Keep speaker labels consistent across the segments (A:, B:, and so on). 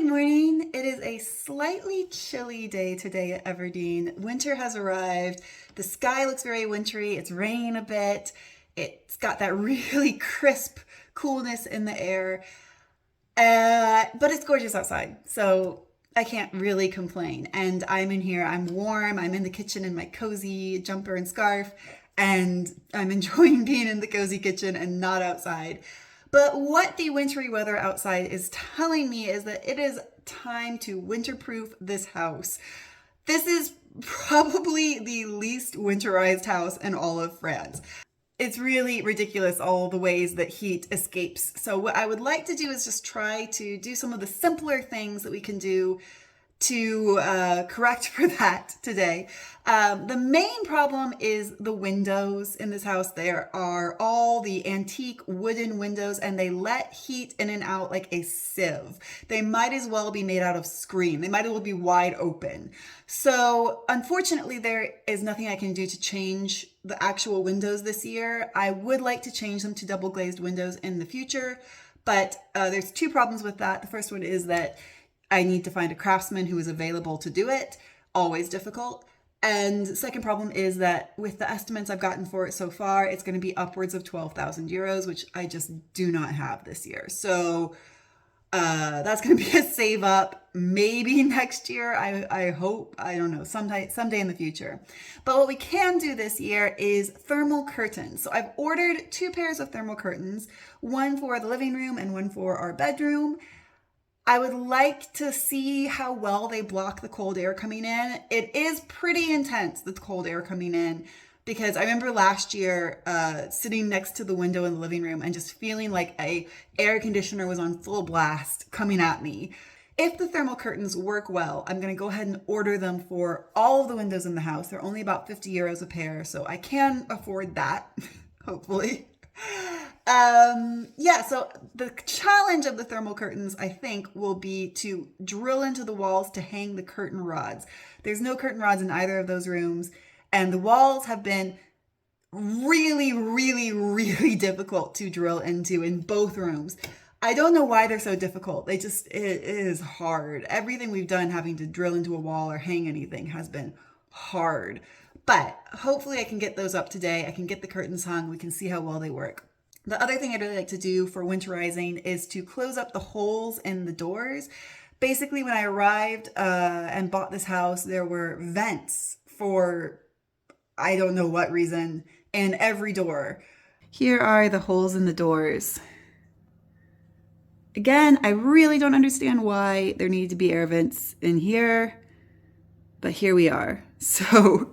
A: Good morning. It is a slightly chilly day today at Everdeen. Winter has arrived. The sky looks very wintry. It's raining a bit. It's got that really crisp coolness in the air. But it's gorgeous outside, so I can't really complain. And I'm in here, I'm warm, I'm in the kitchen in my cozy jumper and scarf, and I'm enjoying being in the cozy kitchen and not outside. But what the wintry weather outside is telling me is that it is time to winterproof this house. This is probably the least winterized house in all of France. It's really ridiculous all the ways that heat escapes. So what I would like to do is just try to do some of the simpler things that we can do to correct for that today. The main problem is the windows in this house. There are all the antique wooden windows and they let heat in and out like a sieve. They might as well be made out of screen. They might as well be wide open. So unfortunately, there is nothing I can do to change the actual windows this year. I would like to change them to double glazed windows in the future, but there's two problems with that. The first one is that I need to find a craftsman who is available to do it. Always difficult. And the second problem is that with the estimates I've gotten for it so far, it's going to be upwards of 12,000 euros, which I just do not have this year. So that's going to be a save up maybe next year. I hope, I don't know, someday in the future. But what we can do this year is thermal curtains. So I've ordered 2 pairs of thermal curtains, one for the living room and one for our bedroom. I would like to see how well they block the cold air coming in. It is pretty intense, the cold air coming in, because I remember last year sitting next to the window in the living room and just feeling like a air conditioner was on full blast coming at me. If the thermal curtains work well, I'm going to go ahead and order them for all of the windows in the house. They're only about 50 euros a pair, so I can afford that, hopefully. So the challenge of the thermal curtains, I think, will be to drill into the walls to hang the curtain rods. There's no curtain rods in either of those rooms, and the walls have been really, really, really difficult to drill into in both rooms. I don't know why they're so difficult. It is hard. Everything we've done having to drill into a wall or hang anything has been hard. But hopefully I can get those up today. I can get the curtains hung. We can see how well they work. The other thing I'd really like to do for winterizing is to close up the holes in the doors. Basically, when I arrived and bought this house, there were vents for I don't know what reason in every door. Here are the holes in the doors. Again, I really don't understand why there need to be air vents in here, but here we are. So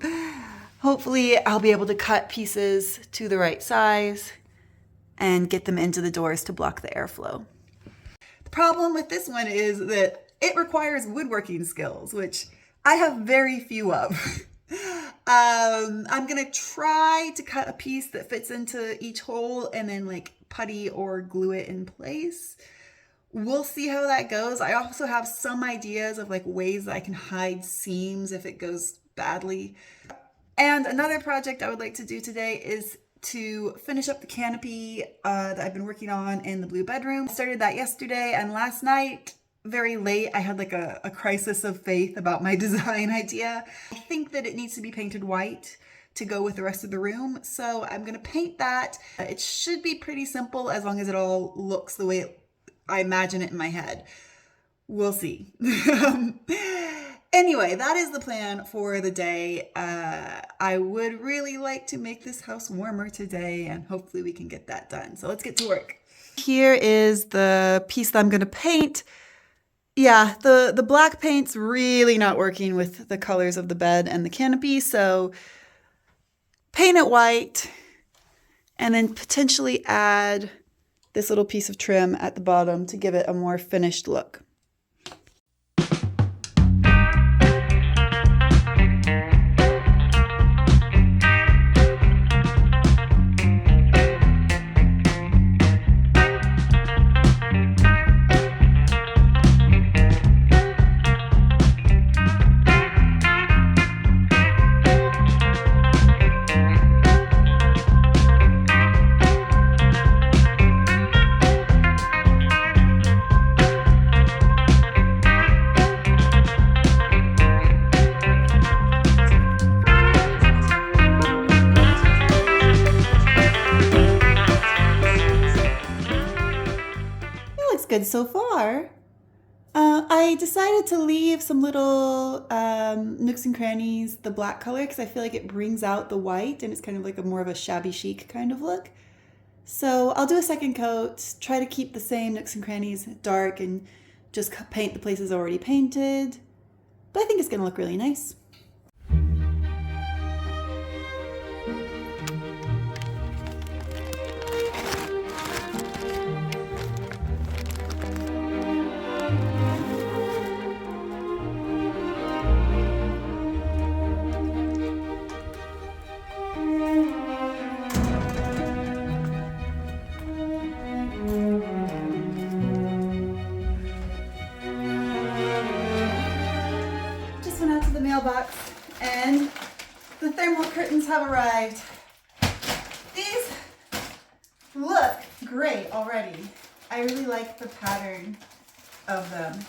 A: hopefully I'll be able to cut pieces to the right size and get them into the doors to block the airflow. The problem with this one is that it requires woodworking skills, which I have very few of. I'm gonna try to cut a piece that fits into each hole and then like putty or glue it in place. We'll see how that goes. I also have some ideas of like ways that I can hide seams if it goes badly. And another project I would like to do today is to finish up the canopy that I've been working on in the blue bedroom. I started that yesterday, and last night, very late, I had like a crisis of faith about my design idea. I think that it needs to be painted white to go with the rest of the room, so I'm gonna paint that. It should be pretty simple as long as it all looks the way I imagine it in my head. We'll see. Anyway, that is the plan for the day. I would really like to make this house warmer today, and hopefully we can get that done. So let's get to work. Here is the piece that I'm going to paint. Yeah, the black paint's really not working with the colors of the bed and the canopy, so paint it white and then potentially add this little piece of trim at the bottom to give it a more finished look. good so far. I decided to leave some little nooks and crannies the black color because I feel like it brings out the white and it's kind of like a more of a shabby chic kind of look. So I'll do a second coat, try to keep the same nooks and crannies dark and just paint the places already painted. But I think it's going to look really nice. Mailbox and the thermal curtains have arrived. These look great already. I really like the pattern of them.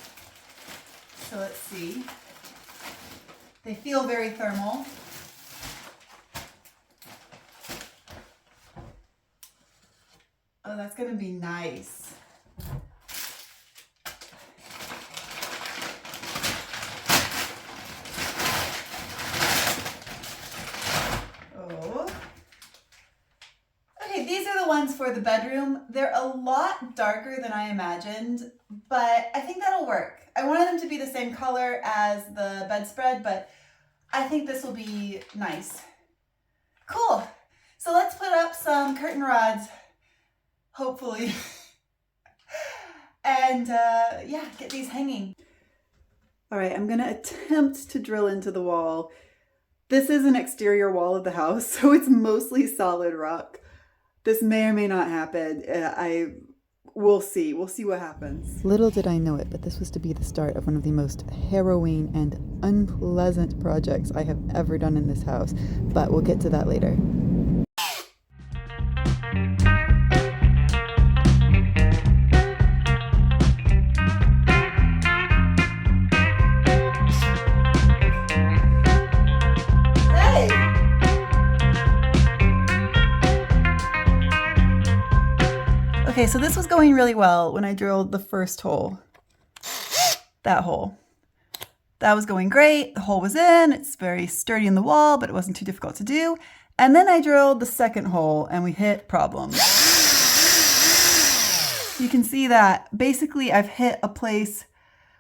A: So let's see. They feel very thermal. Oh, that's gonna be nice. For the bedroom, they're a lot darker than I imagined, but I think that'll work. I wanted them to be the same color as the bedspread, but I think this will be nice. Cool. So let's put up some curtain rods, hopefully, and yeah, get these hanging. All right, I'm gonna attempt to drill into the wall. This is an exterior wall of the house, so it's mostly solid rock. This may or may not happen. We'll see. We'll see what happens.
B: Little did I know it, but this was to be the start of one of the most harrowing and unpleasant projects I have ever done in this house. But we'll get to that later.
A: Okay, so this was going really well when I drilled the first hole. That hole. That was going great. The hole was in. It's very sturdy in the wall, but it wasn't too difficult to do. And then I drilled the second hole and we hit problems. You can see that basically I've hit a place.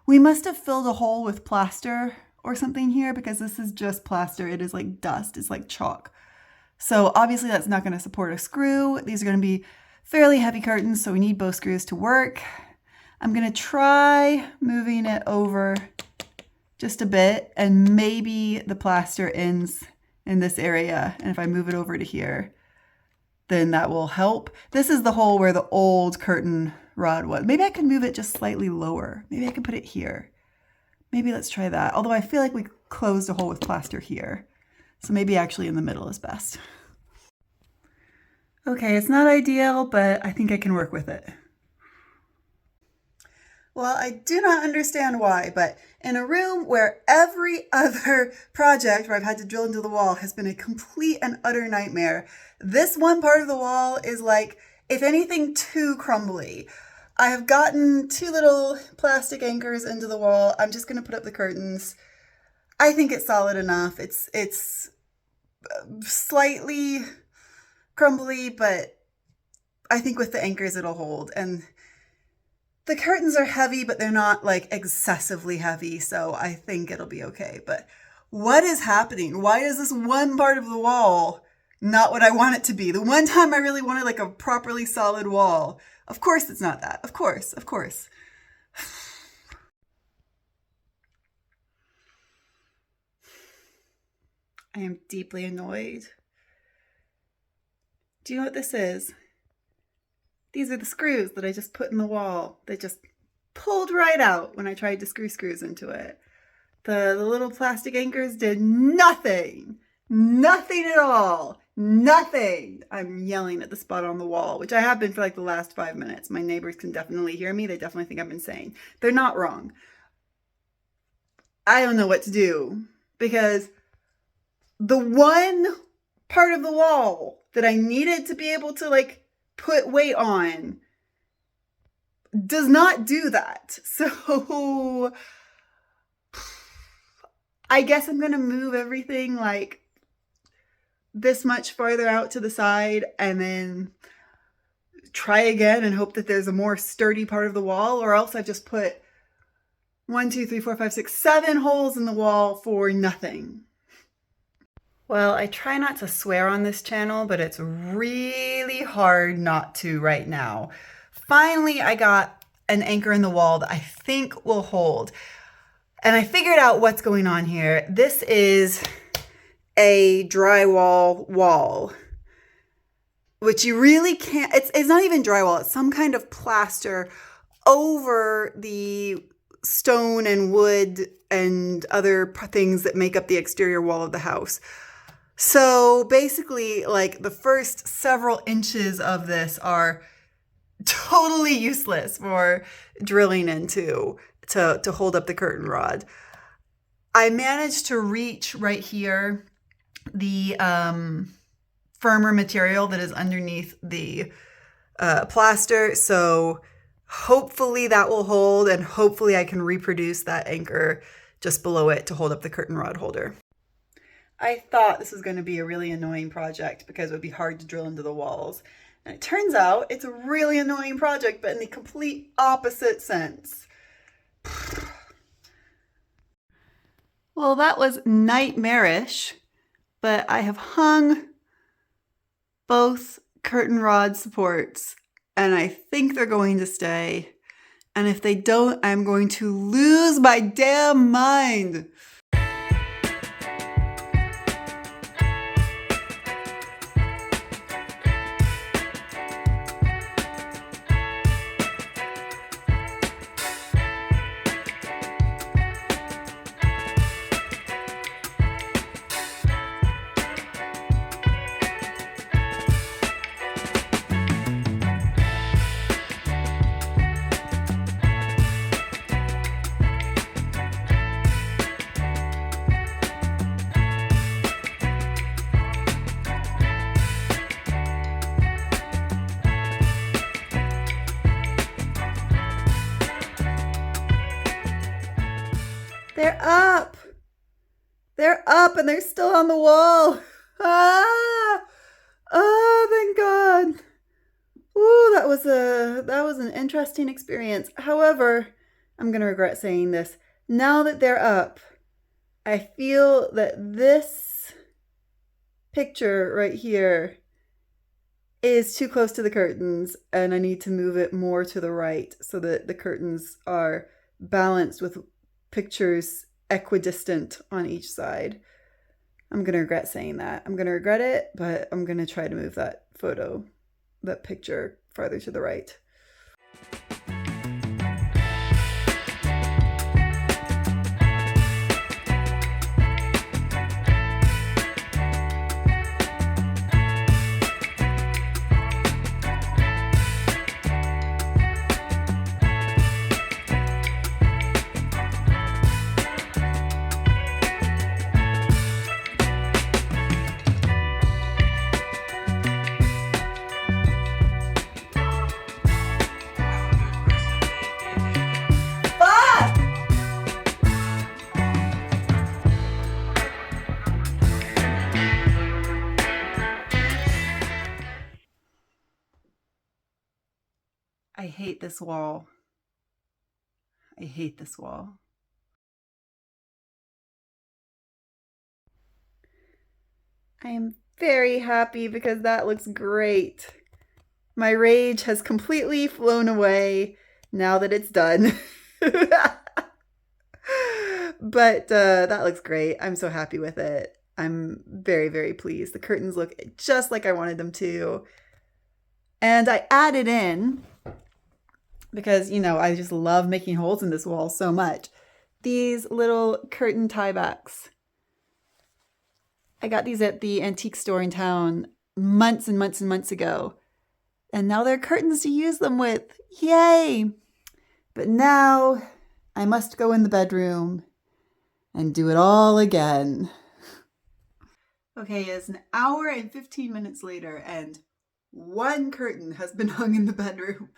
A: We must have filled a hole with plaster or something here because this is just plaster. It is like dust. It's like chalk. So obviously that's not going to support a screw. These are going to be fairly heavy curtains, so we need both screws to work. I'm going to try moving it over just a bit, and maybe the plaster ends in this area. And if I move it over to here, then that will help. This is the hole where the old curtain rod was. Maybe I could move it just slightly lower. Maybe I could put it here. Maybe let's try that. Although I feel like we closed a hole with plaster here. So maybe actually in the middle is best. Okay, it's not ideal, but I think I can work with it. Well, I do not understand why, but in a room where every other project where I've had to drill into the wall has been a complete and utter nightmare, this one part of the wall is like, if anything, too crumbly. I have gotten two little plastic anchors into the wall. I'm just going to put up the curtains. I think it's solid enough. It's slightly crumbly, but I think with the anchors it'll hold. And the curtains are heavy, but they're not like excessively heavy, so I think it'll be okay. But what is happening? Why is this one part of the wall not what I want it to be? The one time I really wanted like a properly solid wall. Of course it's not that. Of course. I am deeply annoyed. Do you know what this is? These are the screws that I just put in the wall. They just pulled right out when I tried to screw screws into it. The little plastic anchors did nothing. Nothing at all. Nothing. I'm yelling at the spot on the wall, which I have been for like the last 5 minutes. My neighbors can definitely hear me. They definitely think I'm insane. They're not wrong. I don't know what to do because the one part of the wall that I needed to be able to like put weight on, does not do that. So I guess I'm going to move everything like this much farther out to the side and then try again and hope that there's a more sturdy part of the wall, or else I've just put 1, 2, 3, 4, 5, 6, 7 holes in the wall for nothing. Well, I try not to swear on this channel, but it's really hard not to right now. Finally, I got an anchor in the wall that I think will hold. And I figured out what's going on here. This is a drywall wall, which you really can't, it's not even drywall, it's some kind of plaster over the stone and wood and other things that make up the exterior wall of the house. So basically, like the first several inches of this are totally useless for drilling into to hold up the curtain rod. I managed to reach right here the firmer material that is underneath the plaster. So hopefully that will hold, and hopefully I can reproduce that anchor just below it to hold up the curtain rod holder. I thought this was going to be a really annoying project because it would be hard to drill into the walls. And it turns out it's a really annoying project, but in the complete opposite sense. Well, that was nightmarish, but I have hung both curtain rod supports and I think they're going to stay. And if they don't, I'm going to lose my damn mind. They're up. They're up and they're still on the wall. Ah! Oh, thank God. Ooh, that was an interesting experience. However, I'm going to regret saying this. Now that they're up, I feel that this picture right here is too close to the curtains and I need to move it more to the right so that the curtains are balanced with pictures equidistant on each side. I'm going to regret saying that. I'm going to regret it, but I'm going to try to move that picture farther to the right. I hate this wall. I hate this wall. I am very happy because that looks great. My rage has completely flown away now that it's done. But that looks great. I'm so happy with it. I'm very, very pleased. The curtains look just like I wanted them to. And I added in, because, you know, I just love making holes in this wall so much, these little curtain tiebacks. I got these at the antique store in town months and months and months ago. And now there are curtains to use them with. Yay! But now I must go in the bedroom and do it all again. Okay, it's an hour and 15 minutes later and one curtain has been hung in the bedroom.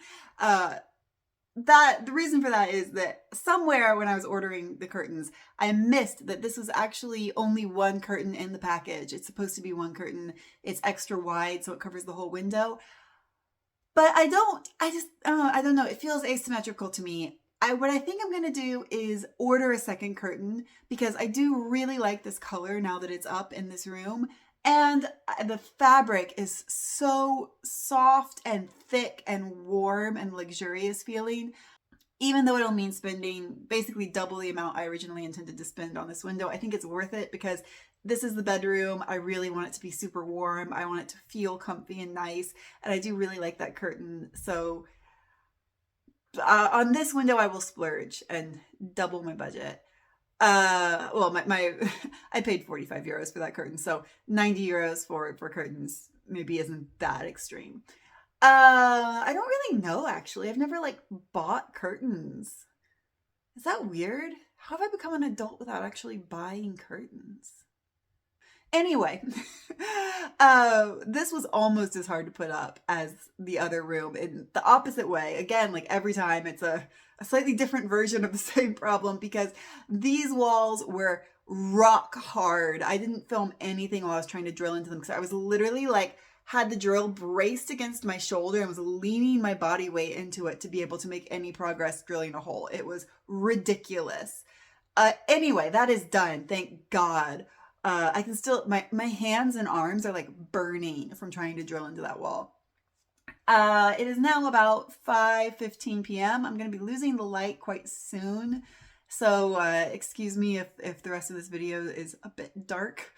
A: the reason for that is that somewhere when I was ordering the curtains, I missed that this was actually only one curtain in the package. It's supposed to be one curtain. It's extra wide, so it covers the whole window. But I don't know. It feels asymmetrical to me. What I think I'm going to do is order a second curtain because I do really like this color now that it's up in this room. And the fabric is so soft and thick and warm and luxurious feeling. Even though it'll mean spending basically double the amount I originally intended to spend on this window, I think it's worth it because this is the bedroom. I really want it to be super warm. I want it to feel comfy and nice. And I do really like that curtain. So on this window, I will splurge and double my budget. Well, my I paid 45 euros for that curtain, so 90 euros for curtains maybe isn't that extreme. I don't really know actually. I've never like bought curtains. Is that weird? How have I become an adult without actually buying curtains? Anyway, this was almost as hard to put up as the other room in the opposite way. Again, like every time it's a slightly different version of the same problem because these walls were rock hard. I didn't film anything while I was trying to drill into them because I was literally like had the drill braced against my shoulder and was leaning my body weight into it to be able to make any progress drilling a hole. It was ridiculous. Anyway, that is done. Thank God. I can still, my hands and arms are like burning from trying to drill into that wall. It is now about 5:15 p.m. I'm going to be losing the light quite soon. So excuse me if the rest of this video is a bit dark.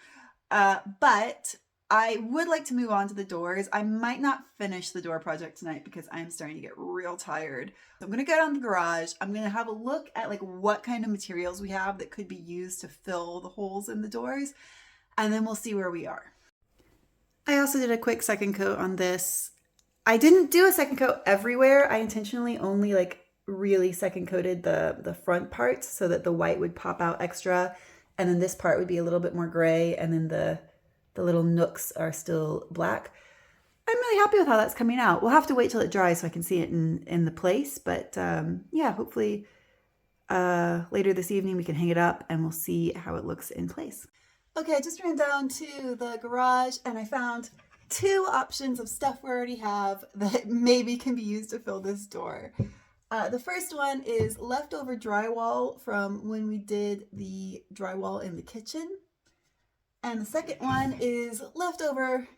A: But I would like to move on to the doors. I might not finish the door project tonight because I'm starting to get real tired. So I'm going to go down to the garage. I'm going to have a look at like what kind of materials we have that could be used to fill the holes in the doors. And then we'll see where we are. I also did a quick second coat on this. I didn't do a second coat everywhere. I intentionally only like really second coated the front parts so that the white would pop out extra. And then this part would be a little bit more gray. And then the little nooks are still black. I'm really happy with how that's coming out. We'll have to wait till it dries so I can see it in the place. But yeah, hopefully later this evening we can hang it up and we'll see how it looks in place. Okay, I just ran down to the garage and I found two options of stuff we already have that maybe can be used to fill this door. The first one is leftover drywall from when we did the drywall in the kitchen. And the second one is leftover,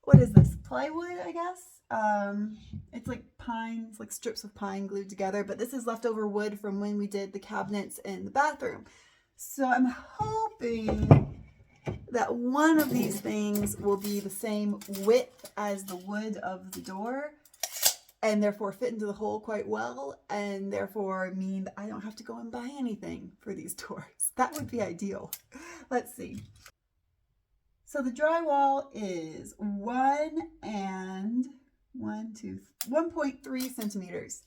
A: what is this, plywood, I guess? It's like pine, it's like strips of pine glued together, but this is leftover wood from when we did the cabinets in the bathroom. So I'm hoping that one of these things will be the same width as the wood of the door and therefore fit into the hole quite well and therefore mean that I don't have to go and buy anything for these doors. That would be ideal. Let's see. So the drywall is 1.3 centimeters.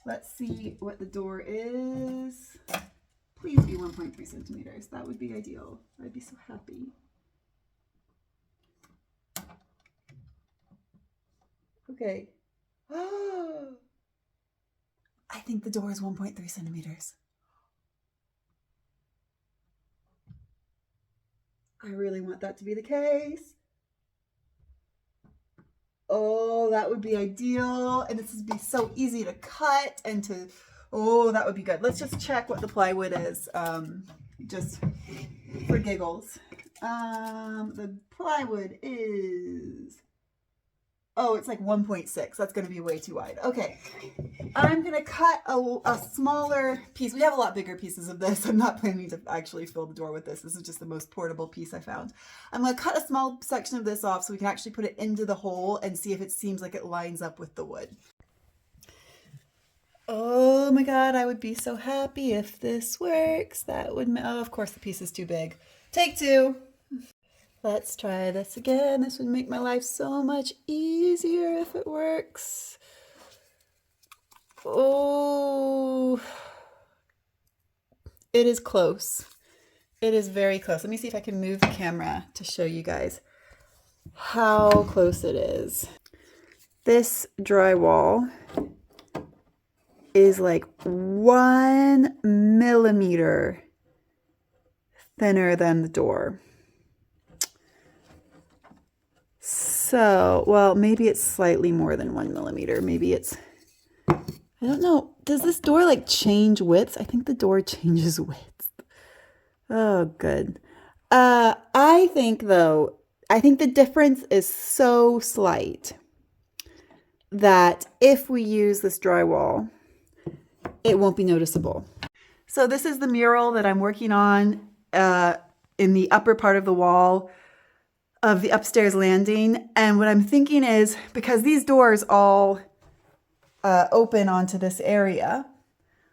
A: Let's see what the door is. Please be 1.3 centimeters. That would be ideal. I'd be so happy. Okay. Oh, I think the door is 1.3 centimeters. I really want that to be the case. Oh, that would be ideal. And this would be so easy to cut and to, oh, that would be good. Let's just check what the plywood is, just for giggles. The plywood is, oh, it's like 1.6. That's going to be way too wide. Okay. I'm going to cut a smaller piece. We have a lot bigger pieces of this. I'm not planning to actually fill the door with this. This is just the most portable piece I found. I'm going to cut a small section of this off so we can actually put it into the hole and see if it seems like it lines up with the wood. Oh my God, I would be so happy if this works. That would, oh, of course the piece is too big. Take two. Let's try this again. This would make my life so much easier if it works. Oh, it is close. It is very close. Let me see if I can move the camera to show you guys how close it is. This drywall is like 1 millimeter thinner than the door. So, well, maybe it's slightly more than 1 millimeter. Maybe it's, I don't know. Does this door like change widths? I think the door changes widths. Oh, good. I think though, I think the difference is so slight that if we use this drywall, it won't be noticeable. So this is the mural that I'm working on in the upper part of the wall of the upstairs landing. And what I'm thinking is, because these doors all open onto this area,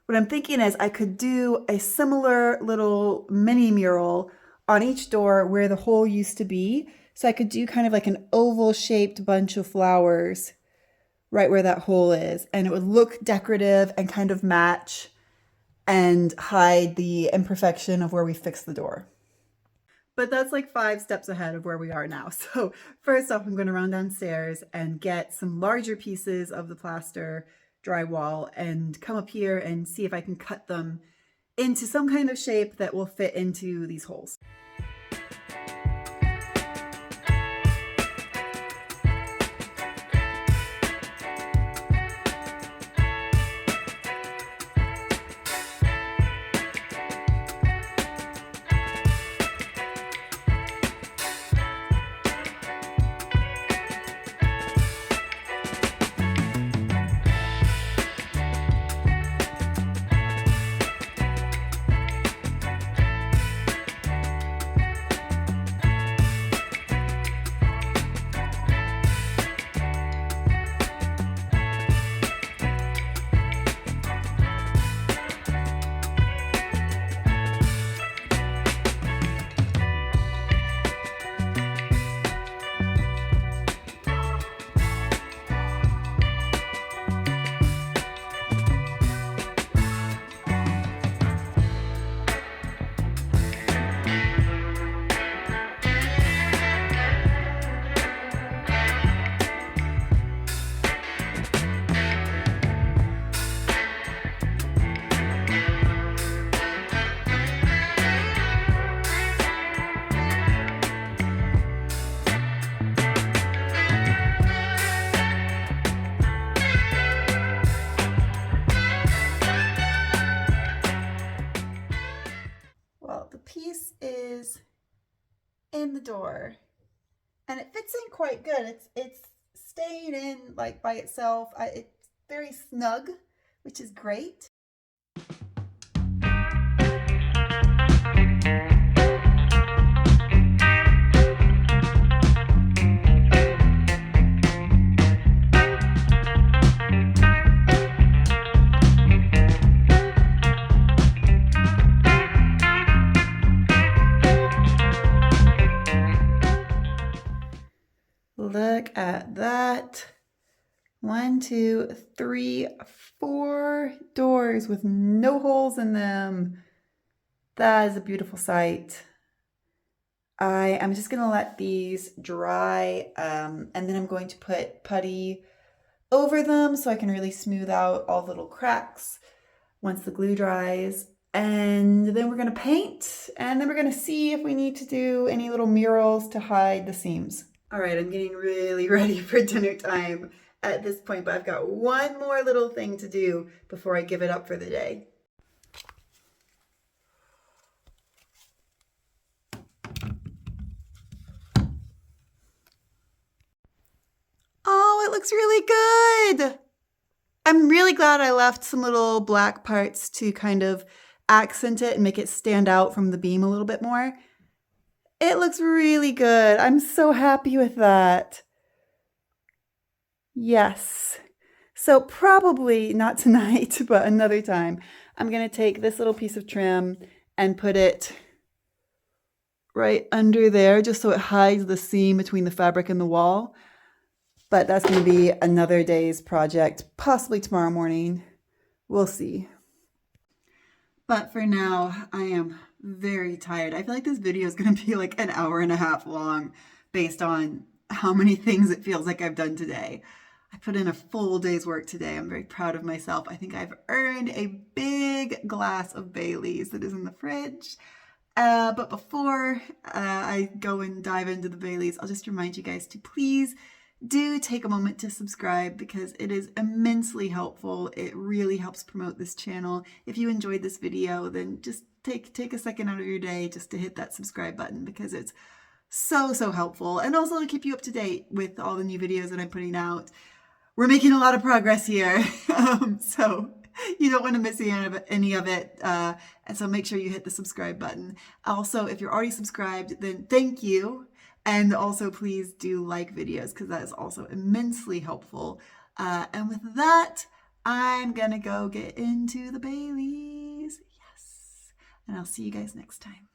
A: what I'm thinking is I could do a similar little mini mural on each door where the hole used to be. So I could do kind of like an oval shaped bunch of flowers right where that hole is. And it would look decorative and kind of match and hide the imperfection of where we fixed the door. But that's like 5 steps ahead of where we are now. So first off, I'm going to run downstairs and get some larger pieces of the plaster drywall and come up here and see if I can cut them into some kind of shape that will fit into these holes. Piece is in the door and it fits in quite good. It's staying in like by itself. It's very snug, which is great. Look at that. 1, 2, 3, 4 doors with no holes in them. That is a beautiful sight. I am just going to let these dry and then I'm going to put putty over them so I can really smooth out all the little cracks once the glue dries. And then we're going to paint and then we're going to see if we need to do any little murals to hide the seams. All right, I'm getting really ready for dinner time at this point, but I've got one more little thing to do before I give it up for the day. Oh, it looks really good. I'm really glad I left some little black parts to kind of accent it and make it stand out from the beam a little bit more. It looks really good. I'm so happy with that. Yes. So probably not tonight, but another time, I'm going to take this little piece of trim and put it right under there just so it hides the seam between the fabric and the wall. But that's going to be another day's project, possibly tomorrow morning. We'll see. But for now, I am very tired. I feel like this video is going to be like an hour and a half long based on how many things it feels like I've done today. I put in a full day's work today. I'm very proud of myself. I think I've earned a big glass of Bailey's that is in the fridge. But before I go and dive into the Baileys, I'll just remind you guys to please do take a moment to subscribe because it is immensely helpful. It really helps promote this channel. If you enjoyed this video, then just take a second out of your day just to hit that subscribe button because it's so helpful. And also to keep you up to date with all the new videos that I'm putting out. We're making a lot of progress here. So you don't want to miss any of it. And so make sure you hit the subscribe button. Also, if you're already subscribed, then thank you. And also please do like videos because that is also immensely helpful. And with that, I'm going to go get into the Baileys. Yes. And I'll see you guys next time.